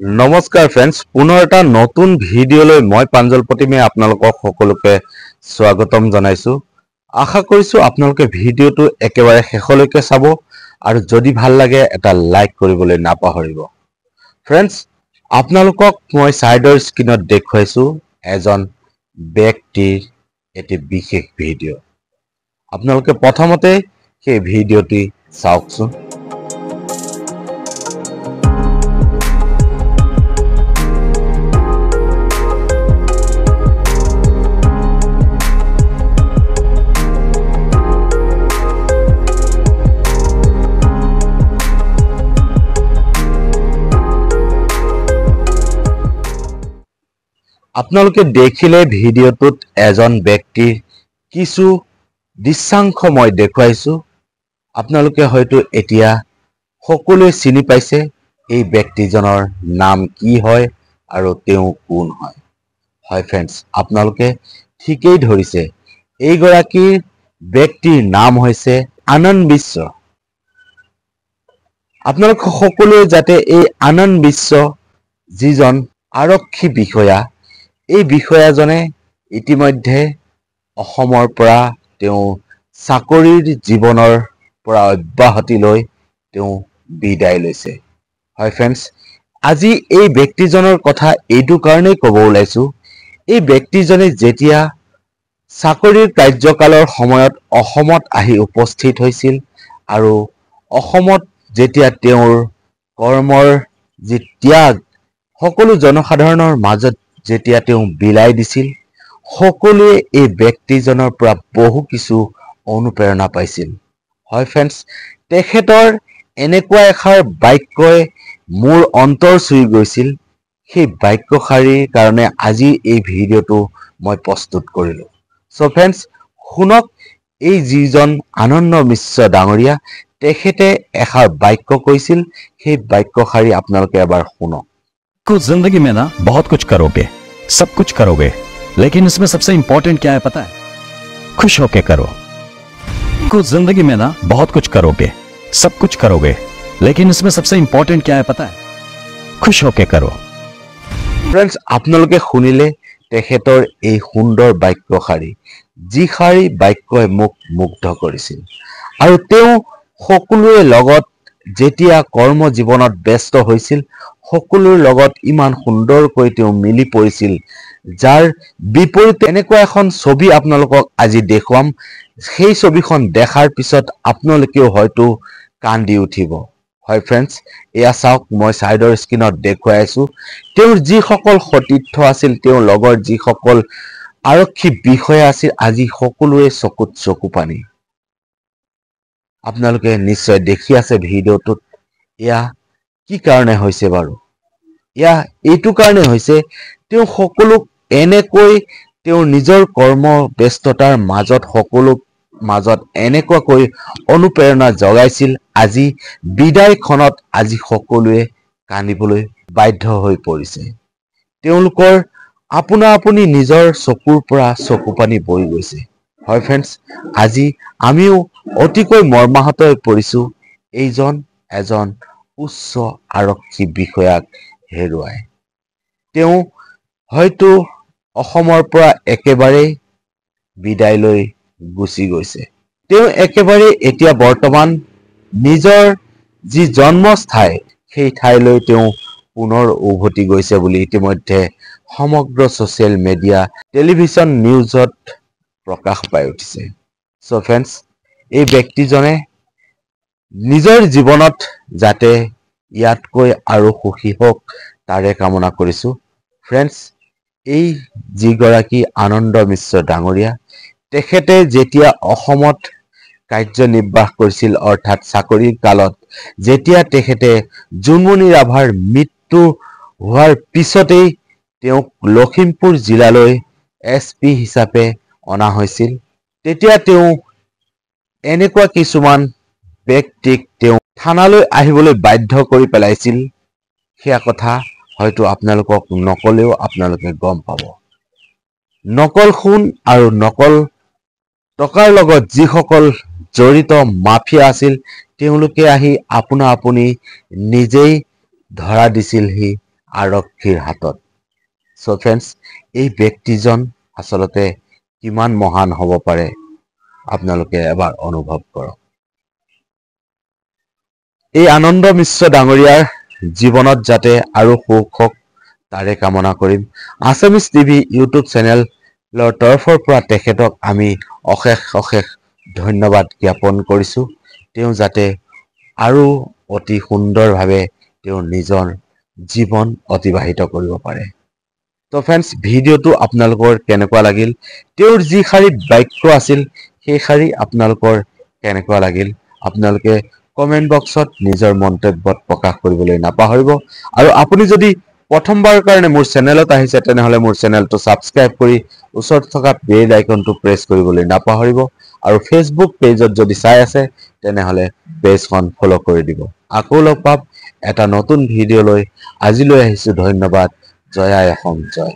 नमस्कार फ्रेंड्स पुनः এটা নতুন ভিডিওলৈ মই পাঞ্জল প্ৰতিমে আপোনালোকক সকলোকে স্বাগতম জনাইছো আশা কৰিছো আপোনালোকে ভিডিওটো একেবাৰে শেষলৈকে চাব আৰু যদি ভাল লাগে এটা লাইক কৰিবলৈ নাপাহৰিব फ्रेंड्स আপোনালোকক মই সাইডৰ স্ক্ৰিনত দেখুৱাইছো এজন ব্যক্তিৰ এটি বিশেষ ভিডিও আপোনালোকে প্ৰথমতে সেই ভিডিওটি চাওকচোন আপোনালোকে দেখিলে ভিডিওটোত এজন ব্যক্তিৰ কিছু দৃশ্যাংশ মই দেখুৱাইছো আপোনালোকে হয়তো এতিয়া সকলোৱে চিনি পাইছে এই ব্যক্তিজনৰ নাম কি হয় আৰু তেওঁ কোন হয় হয় फ्रेंड्स আপোনালোকে ঠিকই ধৰিছে এই গৰাকী ব্যক্তিৰ নাম হৈছে আনন্দ বিশ্ব আপোনালোক সকলোৱে যাতে এই আনন্দ বিশ্ব যিজন আৰক্ষী বিষয়া এই বিষয়াজনে ইতিমধ্যে অসমৰ পৰা তেওঁ চাকৰিৰ জীৱনৰ পৰা অব্যাহতি লৈ তেওঁ বিদায় লৈছে হয় फ्रेंड्स আজি এই ব্যক্তিজনৰ কথা এইটো কাৰণে ক'ব ওলাইছো এই ব্যক্তিজনে যেতিয়া চাকৰিৰ কাৰ্যকালৰ সময়ত অসমত আহি উপস্থিত হৈছিল আৰু অসমত যেতিয়া তেওঁৰ কৰ্মৰ যি ত্যাগ সকলো জনসাধাৰণৰ মাজত যেতিয়া তেওঁ বিলাই দিছিল সকলোৱে এই ব্যক্তিজনৰ পৰা বহু কিছু অনুপ্ৰেৰণা পাইছিল হয় फ्रेंड्स তেখেতৰ এনেকুৱা এখাৰ বাক্যই মোৰ অন্তৰ চুই গৈছিল সেই বাক্যশাৰীৰ কাৰণে আজি এই ভিডিওটো মই প্ৰস্তুত কৰিলো সো फ्रेंड्स শুনক এই যিজন আনন্দ মিশ্ৰ ডাঙৰীয়া তেখেতে এখাৰ বাক্য কৈছিল সেই বাক্যশাৰী আপোনালোকে এবাৰ শুনক कुछ जिंदगी में ना बहुत कुछ करोगे सब कुछ करोगे लेकिन इसमें सबसे इंपॉर्टेंट क्या है पता है खुश होके करो कुछ जिंदगी में ना बहुत कुछ करोगे सब कुछ करोगे लेकिन इसमें सबसे इंपॉर्टेंट क्या है पता है खुश होके करो फ्रेंड्स আপোনালোকে শুনিলে তেখেতৰ এই সুন্দৰ বাক্যশাৰী যিখাৰী বাক্যই মোক মুগ্ধ কৰিছিল আৰু তেওঁ সকলোৰে লগত যেতিয়া কৰ্ম জীৱনত ব্যস্ত হৈছিল সকলোৰ লগত ইমান সুন্দৰকৈ তেওঁ মিলি পৰিছিল যাৰ বিপৰীতে এনেকুৱা এখন ছবি আপোনালোকক আজি দেখুৱাম সেই ছবিখন দেখাৰ পিছত আপোনালোকেও হয়তো কান্দি উঠিব হয় फ्रेंड्स এয়া চাওক মই সাইডৰ স্ক্ৰিনত দেখুৱাই আছো তেওঁৰ যি সকল সতীৰ্থ আছিল তেওঁৰ লগৰ যি সকল আৰক্ষী বিষয়া আছিল আজি সকলোৰে চকুত চকু পানী আপোনালোকে নিশ্চয় দেখি আছে ভিডিওটোত এয়া কি কাৰণে হৈছে বাৰু এয়া এইটো কাৰণে হৈছে তেওঁ সকলো এনেকৈ তেওঁ নিজৰ কৰ্ম ব্যস্ততাৰ মাজত সকলো মাজত এনেকৈ অনুপ্ৰেৰণা জগাইছিল আজি বিদায়খনত আজি সকলোৱে কান্দিবলৈ বাধ্য হৈ পৰিছে তেওঁলোকৰ আপোনা আপুনি নিজৰ চকুৰ পৰা চকু পানী বৈ গৈছে হয় फ्रेंड्स আজি আমিও অতিকৈ মৰ্মাহত হৈ পৰিছো এইজন এজন উচ্চ আৰক্ষী বিষয়াক হেৰুৱাই তেওঁ হয়তো অসমৰ পৰা একেবাৰে বিদায় লৈ গুচি গৈছে তেওঁ একেবাৰে এতিয়া বৰ্তমান নিজৰ যি জন্মস্থান সেই ঠাইলৈ তেওঁ পুনৰ উভতি গৈছে বুলি ইতিমধ্যে সমগ্ৰ সোশ্যাল মিডিয়া টেলিভিছন নিউজত প্ৰকাশ পাই উঠিছে সো फ्रेंड्स এই ব্যক্তিজনে নিজৰ জীৱনত যাতে ইয়াতকৈ আৰু সুখী হোক তাৰে কামনা কৰিছো फ्रेंड्स এই যিগৰাকী আনন্দ মিশ্ৰ ডাঙৰীয়া তেখেতে যেতিয়া অসমত কাৰ্যনিৰ্বাহ কৰিছিল অৰ্থাৎ চাকৰিৰ কালত যেতিয়া তেখেতে জুনমণি ৰাভাৰ মৃত্যু হোৱাৰ পিছতেই তেওঁক লখিমপুৰ জিলালৈ এছপি হিচাপে অনা হৈছিল তেতিয়া তেওঁ এনেকুৱা কিছুমান ব্যক্তিক তেওঁ থানালৈ আহিবলৈ বাধ্য কৰি পেলাইছিল সেয়া কথা হয়তো আপোনালোকক নকলেও আপোনালোকে গম পাব নকল খুন আৰু নকল টকাৰ লগত যিসকল জড়িত মাফিয়া আছিল তেওঁলোকে আহি আপোনা আপুনি নিজেই ধৰা দিছিলহি আৰক্ষীৰ হাতত। সো ফ্ৰেন্ডছ, এই ব্যক্তিজন আচলতে কিমান মহান হ'ব পাৰে আপোনালোকে এবাৰ অনুভৱ কৰক। এই আনন্দ মিশ্ৰ ডাঙৰীয়াৰ জীৱনত যাতে আৰু সুখ হওক তাৰে কামনা কৰিম। আছামিজ টিভি ইউটিউব চেনেলৰ তৰফৰ পৰা তেখেতক আমি অশেষ ধন্যবাদ জ্ঞাপন কৰিছোঁ। তেওঁ যাতে আৰু অতি সুন্দৰভাৱে তেওঁৰ নিজৰ জীৱন অতিবাহিত কৰিব পাৰে। তো ফ্ৰেন্ডছ, ভিডিঅ'টো আপোনালোকৰ কেনেকুৱা লাগিল? তেওঁৰ যি শাৰী বাক্য আছিল সেই শাৰী আপোনালোকৰ কেনেকুৱা লাগিল? আপোনালোকে কমেণ্ট বক্সত নিজৰ মন্তব্যত প্ৰকাশ কৰিবলৈ নাপাহৰিব। আৰু আপুনি যদি প্ৰথমবাৰৰ কাৰণে মোৰ চেনেলত আহিছে তেনেহ'লে মোৰ চেনেলটো ছাবস্ক্ৰাইব কৰি ওচৰত থকা বেল আইকনটো প্ৰেছ কৰিবলৈ নাপাহৰিব। আৰু ফেচবুক পেজত যদি চাই আছে তেনেহ'লে পেজখন ফ'ল' কৰি দিব। আকৌ লগ পাম এটা নতুন ভিডিঅ' লৈ। আজিলৈ আহিছোঁ, ধন্যবাদ। জয় আই অসম, জয়।